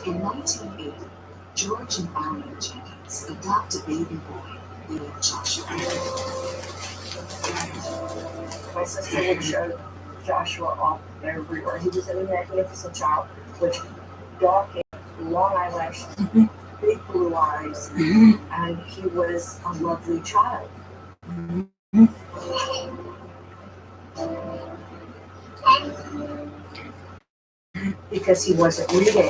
In 1980, George and Allen Jenkins adopt a baby boy named Joshua. My sister would show Joshua off everywhere. He was a magnificent child with dark hair, long eyelashes, big blue eyes, and he was a lovely child. Because he wasn't reading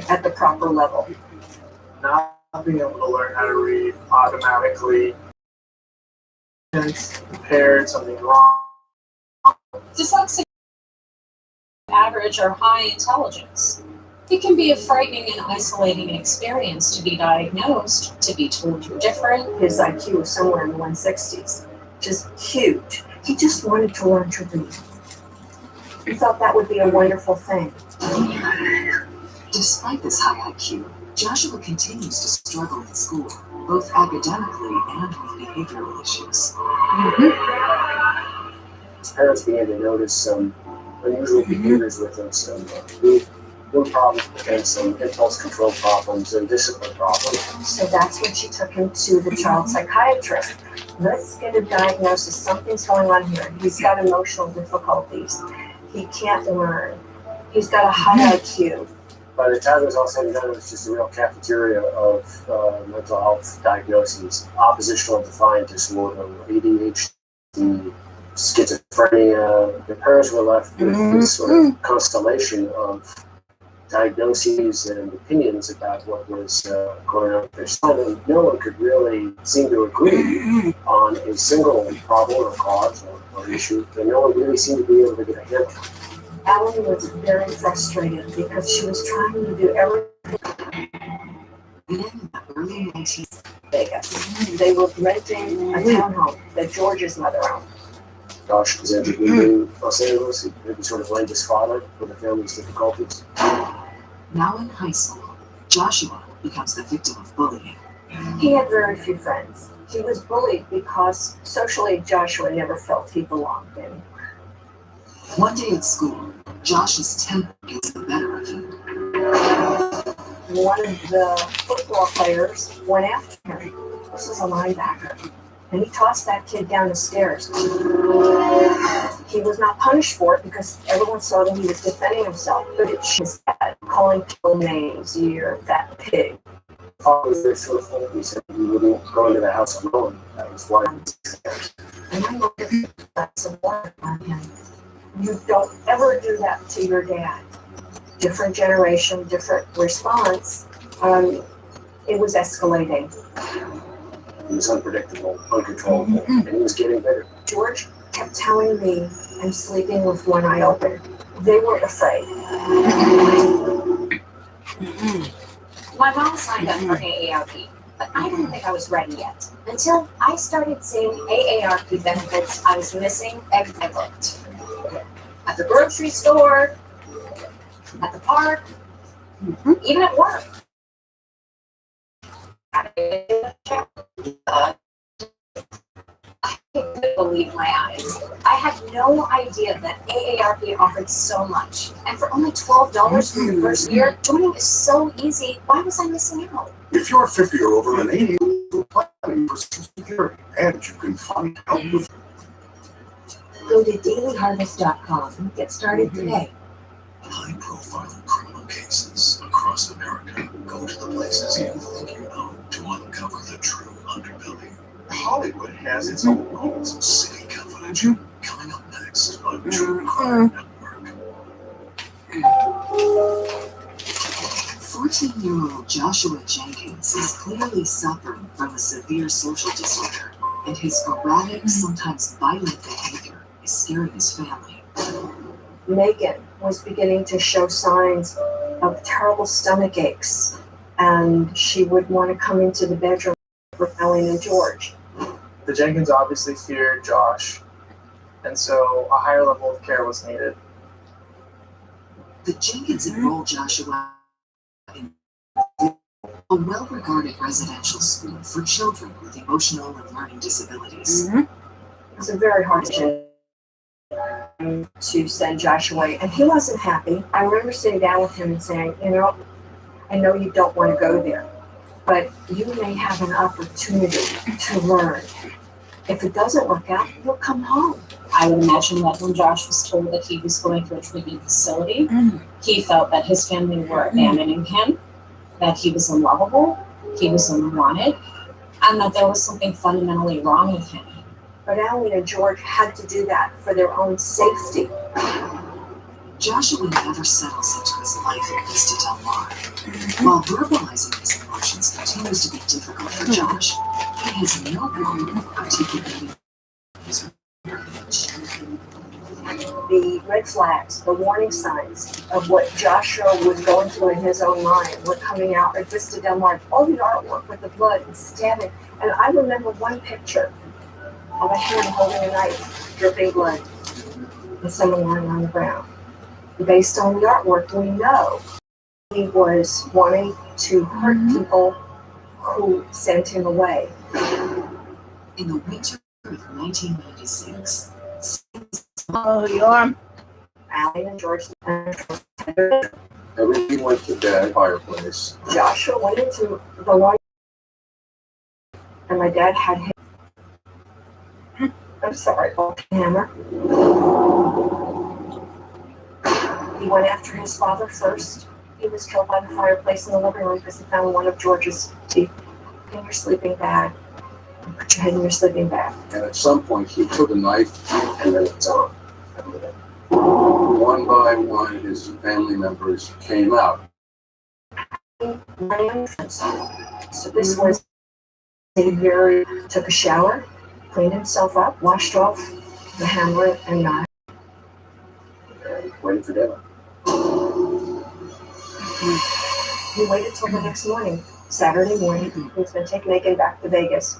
at the proper level. Not being able to learn how to read automatically, impaired, something wrong. Dyslexia average or high intelligence. It can be a frightening and isolating experience to be diagnosed, to be told you're different. His IQ was somewhere in the 160s, just huge. He just wanted to learn to read. He thought that would be a wonderful thing. Despite this high IQ, Joshua continues to struggle in school, both academically and with behavioral issues. His parents began to notice some unusual behaviors with him, some mood problems with him, some impulse control problems, and discipline problems. So that's when she took him to the child psychiatrist. Let's get a diagnosis. Something's going on here. He's got emotional difficulties. He can't learn. He's got a high IQ. By the time it was all said and done, it was just a real cafeteria of mental health diagnoses: oppositional defiant disorder, ADHD, schizophrenia. The parents were left with this sort of constellation of diagnoses and opinions about what was going on with their son, and no one could really seem to agree on a single problem or cause or issue, and no one really seemed to be able to get a handle. Alan was very frustrated because she was trying to do everything. Then in the early 19th, Vegas. They were renting a townhome that George's mother owned. Josh was injured in Los Angeles. He sort of blamed his father for the family's difficulties. now in high school, Joshua becomes the victim of bullying. He had very few friends. He was bullied because socially Joshua never felt he belonged anywhere. One day at school, Josh's temper gets the better of him. One of the football players went after him. This was a linebacker. And he tossed that kid down the stairs. He was not punished for it because everyone saw that he was defending himself. But it was bad, calling people names, you're a fat pig. Father was very truthful. He said he wouldn't go into the house alone. That was why he was upstairs. And I looked at that's a warning on him. You don't ever do that to your dad. Different generation, different response. It was escalating. He was unpredictable, uncontrollable, and he was getting better. George kept telling me I'm sleeping with one eye open. They were afraid. My mom signed up for AARP, but I didn't think I was ready yet. Until I started seeing AARP benefits I was missing every I looked. At the grocery store, at the park, even at work. I couldn't believe my eyes. I had no idea that AARP offered so much. And for only $12 for your first year, joining is so easy. Why was I missing out? If you're 50 or over and 80, you're planning for Social Security, and you can find help with. Go to dailyharvest.com and get started today. High-profile criminal cases across America. Go to the places you think you know to uncover the true underbelly. Hollywood has its own rules. City Confidential. Coming up next on True Crime Network. 14-year-old Joshua Jenkins is clearly suffering from a severe social disorder, and his erratic, sometimes violent behavior is scaring his family. Megan was beginning to show signs of terrible stomach aches, and she would want to come into the bedroom with Ellen and George. The Jenkins obviously feared Josh, and so a higher level of care was needed. The Jenkins enrolled Joshua in a well-regarded residential school for children with emotional and learning disabilities. It was a very hard decision to send Josh away, and he wasn't happy. I remember sitting down with him and saying, you know, I know you don't want to go there, but you may have an opportunity to learn. If it doesn't work out, you'll come home. I would imagine that when Josh was told that he was going to a treatment facility, he felt that his family were abandoning him, that he was unlovable, he was unwanted, and that there was something fundamentally wrong with him. But Allie and George had to do that for their own safety. Joshua never settles into his life at Vista Del Mar. While verbalizing his emotions continues to be difficult for Josh, he has no problem articulating his rage. The red flags, the warning signs of what Joshua was going through in his own mind were coming out at Vista Del Mar. All the artwork with the blood and stabbing. And I remember one picture of a hand holding a knife, dripping blood, and someone lying on the ground. Based on the artwork, we know he was wanting to hurt people who sent him away. In the winter of 1996, Oh, your arm. Allie and George Everybody went to bed, fireplace. Joshua went into the light, and my dad had him. I'm sorry, hammer. He went after his father first. He was killed by the fireplace in the living room because he found one of George's teeth in your sleeping bag. Put your head in your sleeping bag. And at some point, he took a knife, And then it's on. one by one, his family members came out. So this was Xavier took a shower, cleaned himself up, washed off the hammer and knife. And waited for dinner. He waited till the next morning, Saturday morning. He was going to take Megan back to Vegas.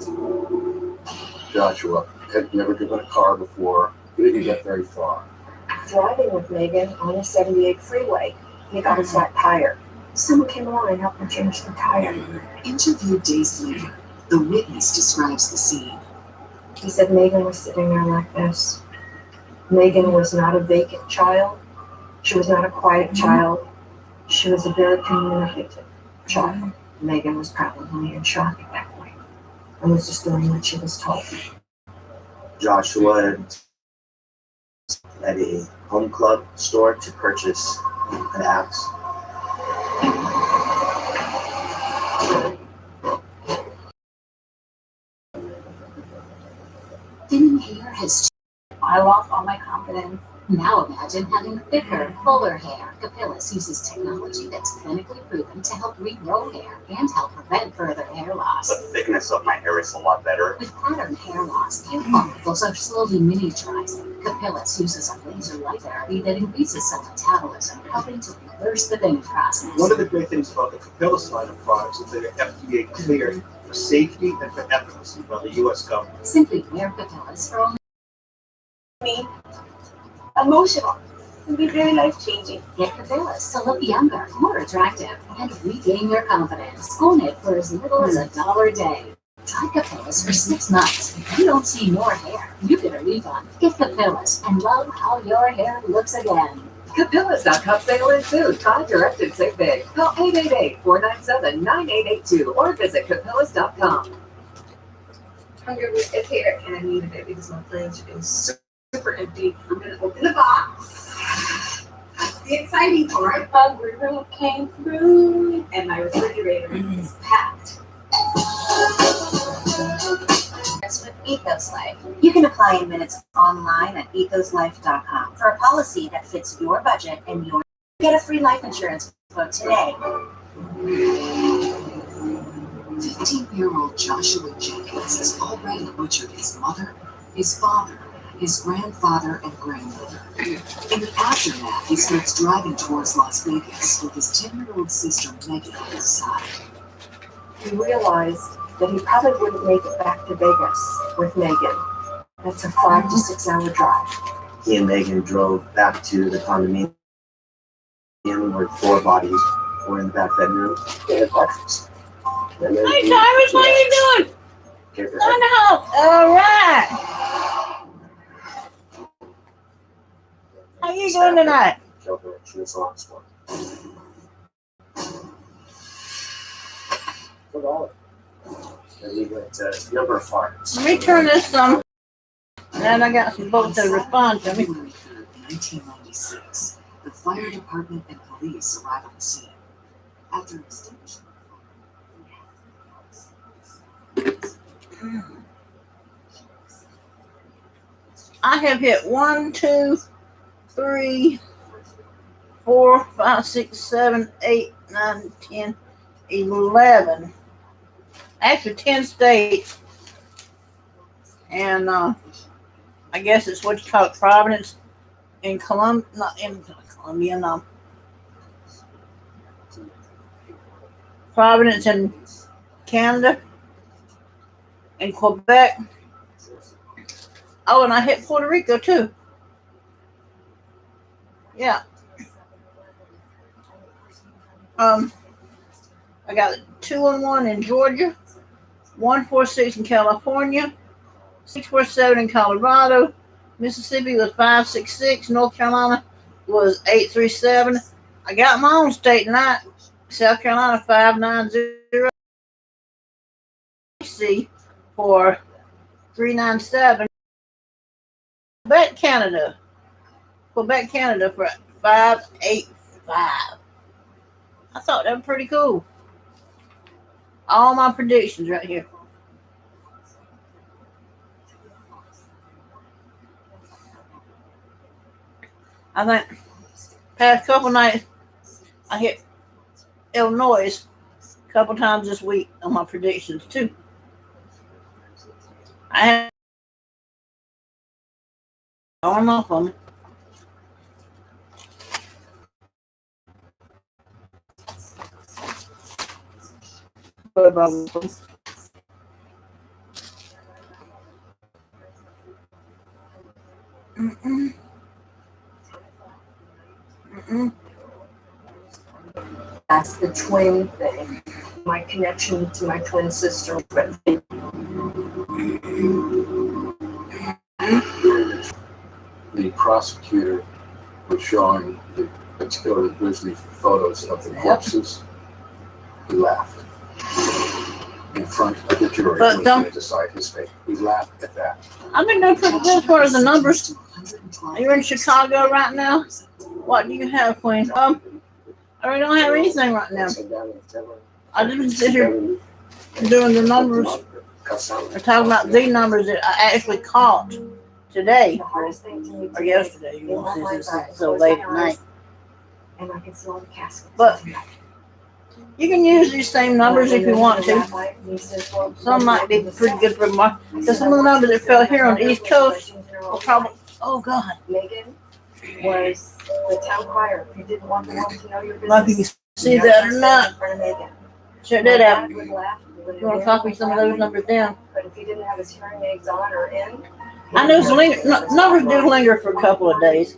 Joshua had never driven a car before. He didn't get very far. Driving with Megan on the 78 freeway, he got a flat tire. Someone came along and helped him change the tire. interviewed days later, the witness describes the scene. He said Megan was sitting there like this. Megan was not a vacant child. She was not a quiet child. She was a very communicative child. Megan was probably in shock at that point and was just doing what she was told. Joshua at a home club store to purchase an axe. Thinning hair has I lost all my confidence. Now imagine having thicker, fuller hair. Capillus uses technology that's clinically proven to help regrow hair and help prevent further hair loss. The thickness of my hair is a lot better. With pattern hair loss, hair follicles are slowly miniaturizing. Capillus uses a laser light therapy that increases cell metabolism, helping to reverse the thinning process. One of the great things about the Capillus line of products is that they're FDA cleared for safety and for efficacy by the U.S. government. Simply wear Capillus for only Emotional. It can be very life-changing. Get Capillus to look younger, more attractive, and regain your confidence. Own it for as little as $1 a day. Try Capillus for 6 months. If you don't see more hair, you get a refund. Get Capillus and love how your hair looks again. Capillus.com sale ensued. Buy direct and save big. Call 888-497-9882 or visit capillus.com. Hunger was a hater and I needed it because my fridge is super empty. I'm gonna open the box. That's the exciting part. Hungry Root came through and my refrigerator is packed. With Ethos Life. You can apply in minutes online at ethoslife.com for a policy that fits your budget and your. Get a free life insurance quote today. 15-year-old Joshua Jenkins has already butchered his mother, his father, his grandfather, and grandmother. In the aftermath, he starts driving towards Las Vegas with his 10-year-old sister Megan on his side. He realized that he probably wouldn't make it back to Vegas with Megan. That's a 5 to 6 hour drive. He and Megan drove back to the condominium where 4 bodies were in the back bedroom. They had breakfast. And then Hi, Tyrus, what are you doing? gave her On the house. All right. How you doing tonight? killed her. She was the last one. Killed all of them. And he went a number of fires. Let me turn this on. And I got some folks that respond to me. February 3rd, 1996, the fire department and police arrive on the scene. After extinguishing I have hit 1, 2, 3, 4, 5, 6, 7, 8, 9, 10, 11. Actually 10 states. And I guess it's what you call it, Providence in Columbia, not in Columbia, no. Providence in Canada and Quebec. Oh, and I hit Puerto Rico too. Yeah. I got 211 in Georgia, 146 in California, 647 in Colorado, Mississippi was 566, North Carolina was 837. I got my own state tonight, South Carolina 590, C for 397. Quebec, Canada for 585. I thought that was pretty cool. All my predictions right here. I think past couple nights I hit Illinois a couple times this week on my predictions too. I had all off on me. What about That's the twin thing. My connection to my twin sister. The prosecutor was showing the particular grisly photos of the corpses. He laughed in front of the jury But when he was going to decide his fate. He laughed at that. I've been doing pretty good as far as the numbers. You're in Chicago right now. What do you have, Queen? I really don't have anything right now. I didn't sit here doing the numbers. We're talking about the numbers that I actually caught today or yesterday. You know, since it's so late at night. And I can see all the caskets. But you can use these same numbers if you want to. Some might be pretty good for more. Because some of the numbers that fell here on the East Coast will probably, oh God. Megan was the town crier. If you didn't want the world to know your business. Well, if you can see that or not. Check that out. You want to copy some of those numbers down. But if he didn't have his hearing aids on or in, I know numbers do linger for a couple of days.